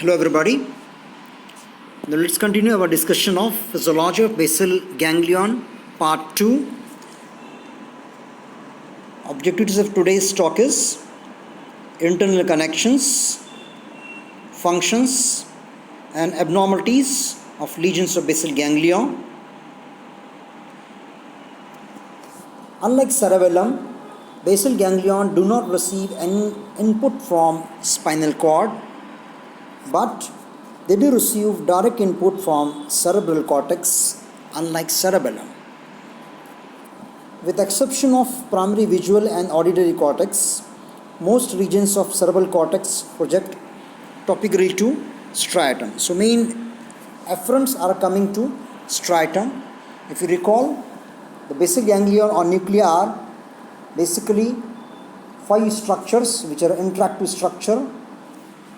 Hello everybody. Now let's continue our discussion of physiology of basal ganglion part 2. Objectives of today's talk is internal connections, functions and abnormalities of lesions of basal ganglia. Unlike cerebellum, basal ganglion do not receive any input from spinal cord, but they do receive direct input from cerebral cortex, unlike cerebellum. With exception of primary visual and auditory cortex, most regions of cerebral cortex project topically to striatum. So main efferents are coming to striatum. If you recall, the basal ganglion or nuclei are basically 5 structures which are interactive structure: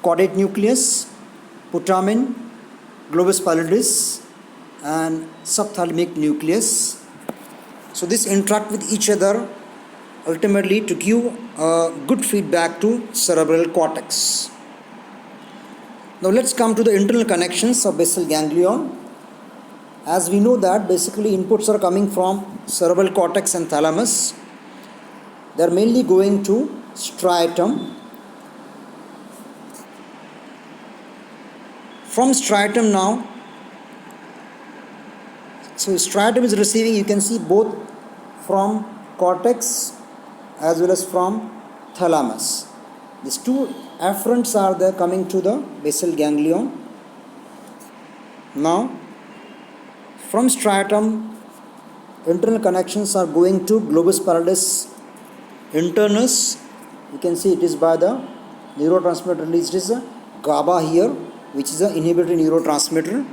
caudate nucleus, putamen, globus pallidus and subthalamic nucleus. So this interact with each other ultimately to give good feedback to cerebral cortex. Now let's come to the internal connections of basal ganglion. As we know that basically inputs are coming from cerebral cortex and thalamus. They are mainly going to striatum. From striatum now, so striatum is receiving, you can see, both from cortex as well as from thalamus. These two afferents are there coming to the basal ganglion. Now from striatum, internal connections are going to globus pallidus internus. You can see it is by the neurotransmitter released is a GABA here, which is an inhibitory neurotransmitter.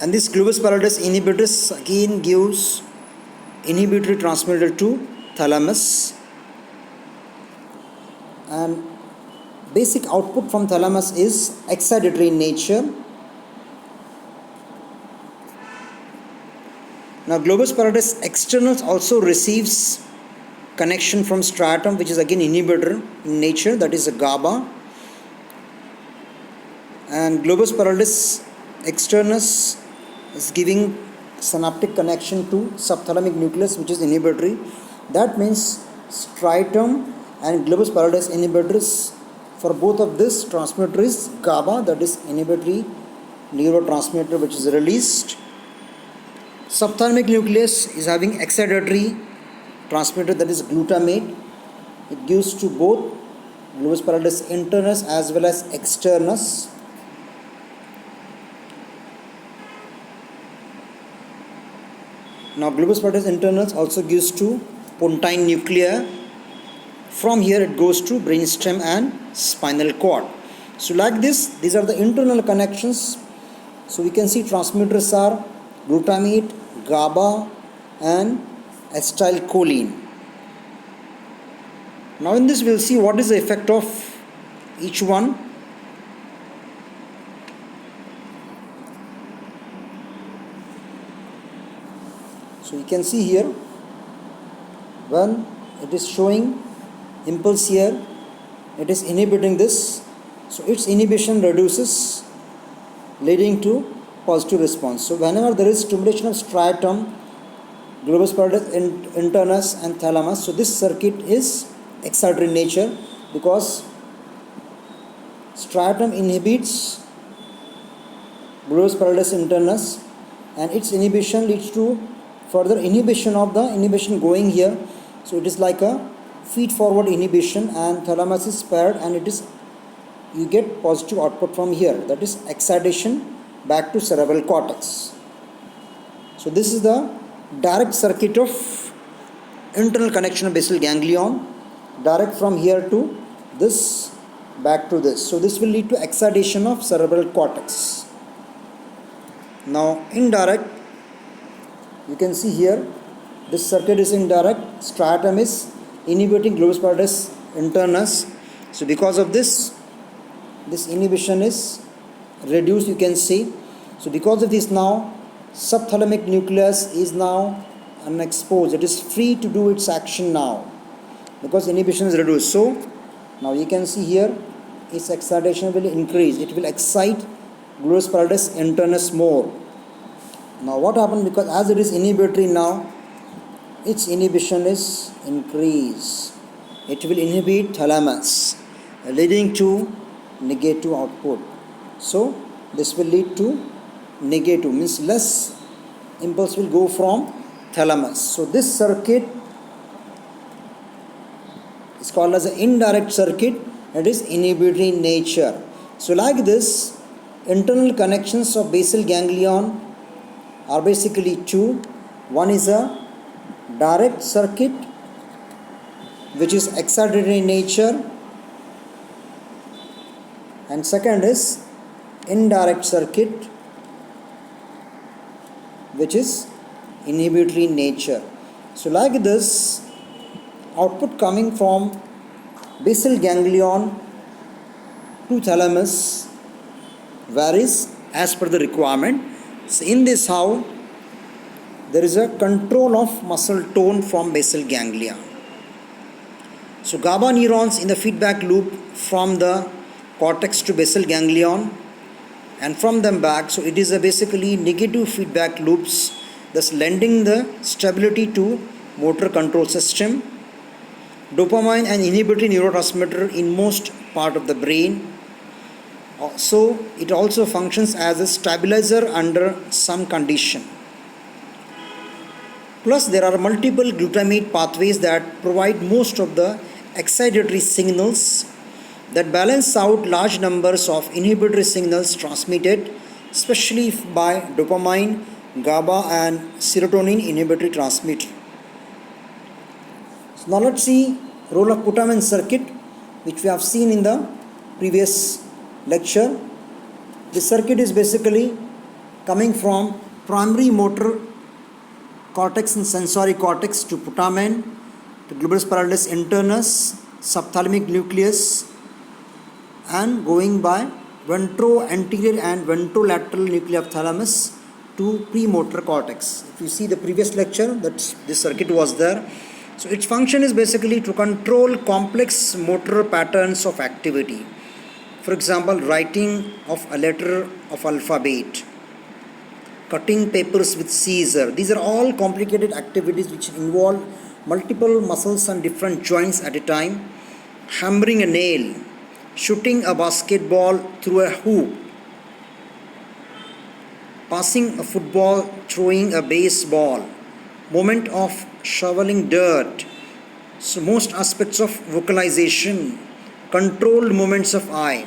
And this globus pallidus inhibitus again gives inhibitory transmitter to thalamus. And basic output from thalamus is excitatory in nature. Now globus pallidus externus also receives connection from striatum, which is again inhibitor in nature, that is a GABA. And globus pallidus externus is giving synaptic connection to subthalamic nucleus, which is inhibitory. That means striatum and globus pallidus inhibitors, for both of this transmitter is GABA, that is inhibitory neurotransmitter which is released. Subthalamic nucleus is having excitatory transmitter, that is glutamate. It gives to both globus pallidus internus as well as externus. Now globus pallidus internus also gives to pontine nuclei. From here it goes to brainstem and spinal cord. So like this, these are the internal connections. So we can see transmitters are glutamate, GABA and acetylcholine. Now in this we will see what is the effect of each one. So you can see here, when it is showing impulse here, it is inhibiting this. So its inhibition reduces, leading to positive response. So whenever there is stimulation of striatum, globus pallidus internus and thalamus, so this circuit is excitatory in nature, because striatum inhibits globus pallidus internus and its inhibition leads to further inhibition of the inhibition going here. So it is like a feed forward inhibition, and thalamus is spared, and it is, you get positive output from here, that is excitation back to cerebral cortex. So this is the direct circuit of internal connection of basal ganglion, direct from here to this, back to this. So this will lead to excitation of cerebral cortex. Now indirect, you can see here, this circuit is indirect. Striatum is inhibiting globus pallidus internus. So because of this, this inhibition is reduced, you can see. So because of this, now subthalamic nucleus is now unexposed. It is free to do its action now because inhibition is reduced. So now you can see here its excitation will increase. It will excite globus pallidus internus more. Now what happened, because as it is inhibitory now, its inhibition is increased. It will inhibit thalamus, leading to negative output. So this will lead to negative, means less impulse will go from thalamus. So this circuit is called as an indirect circuit. It is inhibitory in nature. So like this, internal connections of basal ganglion are basically two. One is a direct circuit, which is excitatory in nature, and second is indirect circuit, which is inhibitory in nature. So like this, output coming from basal ganglion to thalamus varies as per the requirement. So in this how there is a control of muscle tone from basal ganglia. So GABA neurons in the feedback loop from the cortex to basal ganglion and from them back. So it is a basically negative feedback loops, thus lending the stability to motor control system. Dopamine and inhibitory neurotransmitter in most part of the brain. So it also functions as a stabilizer under some condition. Plus there are multiple glutamate pathways that provide most of the excitatory signals that balance out large numbers of inhibitory signals transmitted, especially by dopamine, GABA and serotonin inhibitory transmitter. So now let's see role of putamen circuit, which we have seen in the previous lecture. This circuit is basically coming from primary motor cortex and sensory cortex to putamen, to globus pallidus internus, subthalamic nucleus, and going by ventro-anterior and ventrolateral nuclei of thalamus to premotor cortex. If you see the previous lecture, that this circuit was there. So its function is basically to control complex motor patterns of activity. For example, writing of a letter of alphabet, cutting papers with scissors. These are all complicated activities which involve multiple muscles and different joints at a time. Hammering a nail, shooting a basketball through a hoop, passing a football, throwing a baseball, movement of shoveling dirt. So most aspects of vocalization, controlled movements of eye.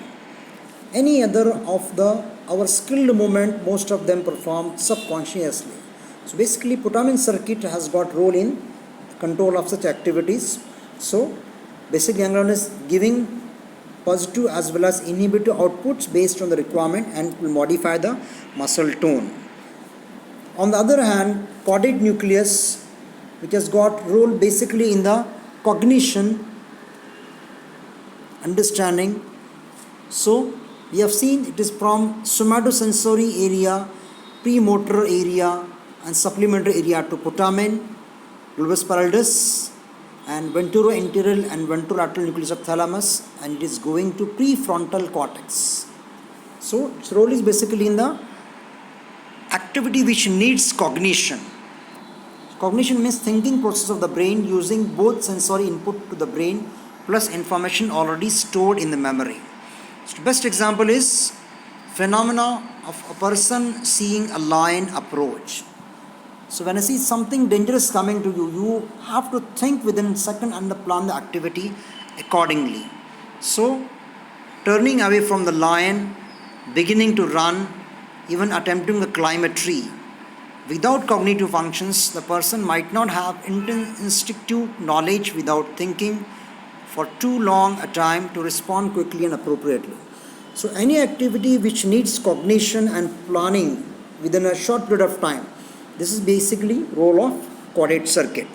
Any other of our skilled movement, most of them perform subconsciously. So basically putamen circuit has got role in control of such activities. So basal ganglion is giving positive as well as inhibitive outputs based on the requirement and will modify the muscle tone. On the other hand, caudate nucleus, which has got role basically in the cognition, understanding. So we have seen it is from somatosensory area, premotor area and supplementary area to putamen, globus pallidus and ventro-anterior and ventrolateral nucleus of thalamus, and it is going to prefrontal cortex. So its role is basically in the activity which needs cognition. Cognition means thinking process of the brain using both sensory input to the brain plus information already stored in the memory. So best example is phenomena of a person seeing a lion approach. So when I see something dangerous coming to you, you have to think within a second and plan the activity accordingly. So turning away from the lion, beginning to run, even attempting to climb a tree. Without cognitive functions, the person might not have instinctive knowledge without thinking for too long a time to respond quickly and appropriately. So any activity which needs cognition and planning within a short period of time, this is basically role of caudate circuit.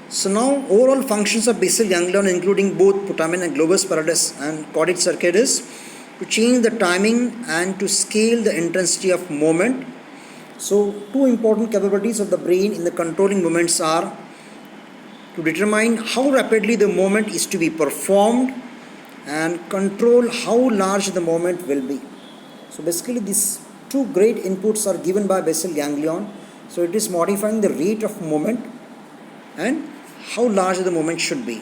So now overall functions of basal ganglion including both putamen and globus pallidus and caudate circuit is to change the timing and to scale the intensity of movement. So two important capabilities of the brain in the controlling movements are to determine how rapidly the movement is to be performed and control how large the movement will be. So basically these two great inputs are given by basal ganglion. So it is modifying the rate of movement and how large the movement should be.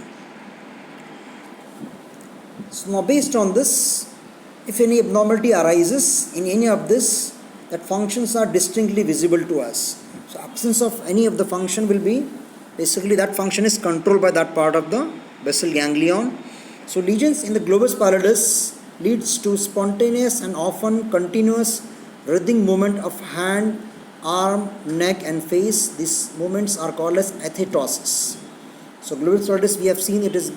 So now based on this, if any abnormality arises in any of this, that functions are distinctly visible to us. So absence of any of the function will be, basically that function is controlled by that part of the basal ganglion. So lesions in the globus pallidus leads to spontaneous and often continuous writhing movement of hand, arm, neck and face. These movements are called as athetosis. So globus pallidus, we have seen it is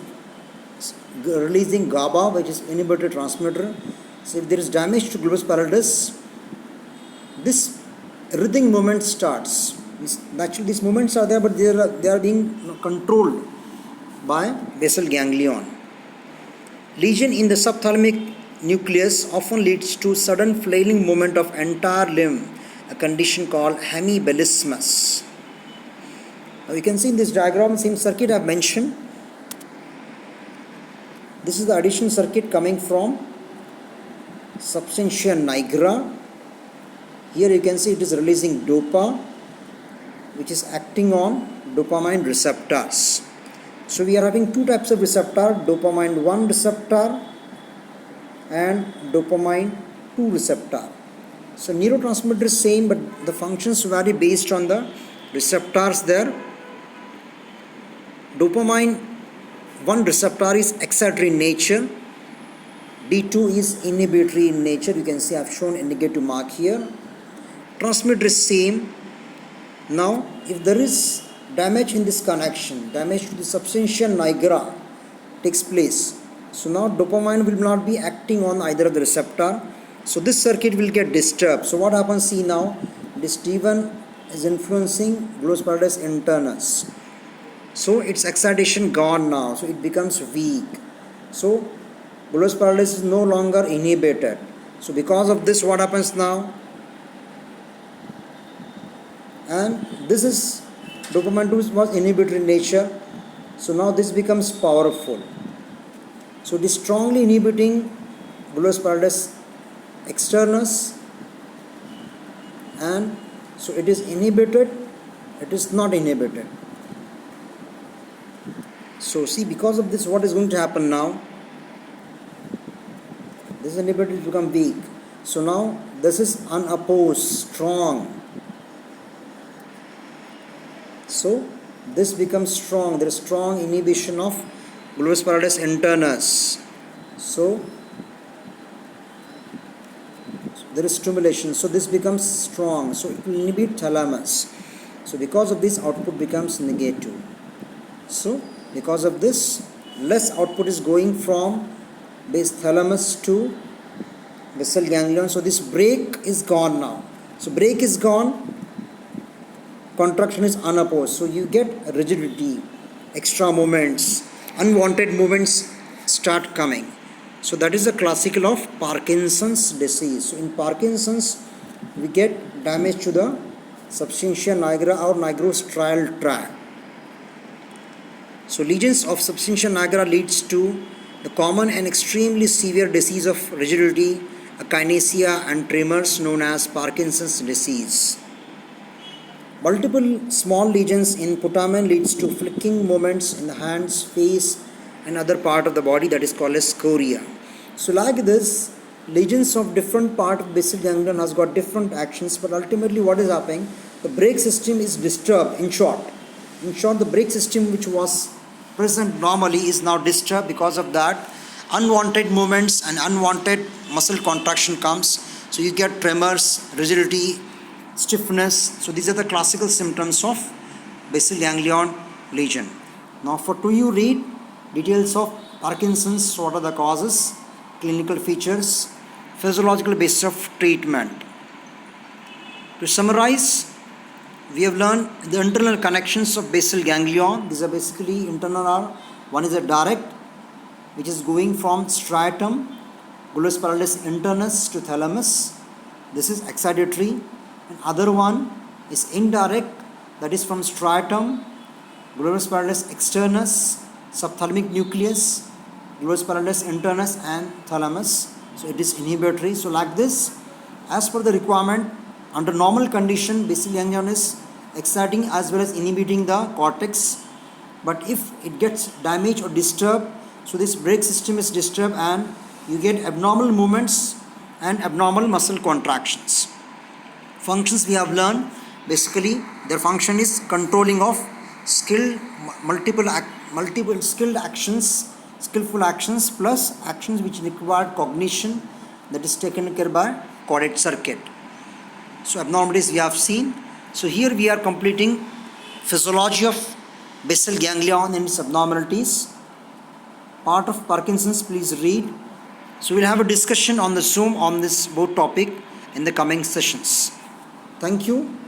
releasing GABA, which is inhibitory transmitter. So if there is damage to globus pallidus, this writhing movement starts. Actually these movements are there, but they are being controlled by basal ganglion. Lesion in the subthalamic nucleus often leads to sudden flailing movement of entire limb, a condition called hemibellismus. Now you can see in this diagram, same circuit I have mentioned. This is the addition circuit coming from substantia nigra. Here you can see it is releasing dopa, which is acting on dopamine receptors. So we are having two types of receptor, dopamine 1 receptor and dopamine 2 receptor. So neurotransmitter is same, but the functions vary based on the receptors there. Dopamine 1 receptor is excitatory in nature. D2 is inhibitory in nature. You can see I have shown a negative mark here. Transmitter is same. Now if there is damage in this connection, damage to the substantia nigra takes place. So now dopamine will not be acting on either of the receptor. So this circuit will get disturbed. So what happens, see now, this T1 is influencing globus pallidus internus. So its excitation gone now. So it becomes weak. So globus pallidus is no longer inhibited. So because of this, what happens now? And this is dopamine 2 was inhibitory in nature. So now this becomes powerful. So it is strongly inhibiting globus pallidus externus, and so it is inhibited, it is not inhibited. So see, because of this, what is going to happen now? This inhibitor will become weak. So now this is unopposed, strong. So this becomes strong. There is strong inhibition of globus pallidus internus. So there is stimulation. So this becomes strong. So it will inhibit thalamus. So because of this, output becomes negative. So because of this, less output is going from base thalamus to basal ganglion. So this brake is gone now. So brake is gone. Contraction is unopposed. So you get rigidity, extra movements, unwanted movements start coming. So that is the classical of Parkinson's disease. So in Parkinson's, we get damage to the substantia nigra or nigrostrial tract. So lesions of substantia nigra leads to the common and extremely severe disease of rigidity, akinesia and tremors known as Parkinson's disease. Multiple small lesions in putamen leads to flicking movements in the hands, face and other part of the body, that is called as scoria. So like this, lesions of different part of basal ganglion has got different actions, but ultimately what is happening? The brake system is disturbed. In short, the brake system which was present normally is now disturbed. Because of that, unwanted movements and unwanted muscle contraction comes. So you get tremors, rigidity, stiffness. So these are the classical symptoms of basal ganglion lesion. Now for to you read details of Parkinson's, what are the causes, clinical features, physiological basis of treatment. To summarize, we have learned the internal connections of basal ganglion. These are basically internal are, one is a direct, which is going from striatum, globus pallidus internus to thalamus. This is excitatory. And other one is indirect, that is from striatum, globus pallidus externus, subthalamic nucleus globus pallidus internus and thalamus. So it is inhibitory. So like this, as per the requirement, under normal condition, basal ganglia is exciting as well as inhibiting the cortex. But if it gets damaged or disturbed, so this brake system is disturbed and you get abnormal movements and abnormal muscle contractions. Functions we have learned, basically their function is controlling of multiple skillful actions plus actions which require cognition, that is taken care by caudate circuit. So abnormalities we have seen. So here we are completing physiology of basal ganglion and its abnormalities. Part of Parkinson's, please read. So we'll have a discussion on the Zoom on this both topic in the coming sessions. Thank you.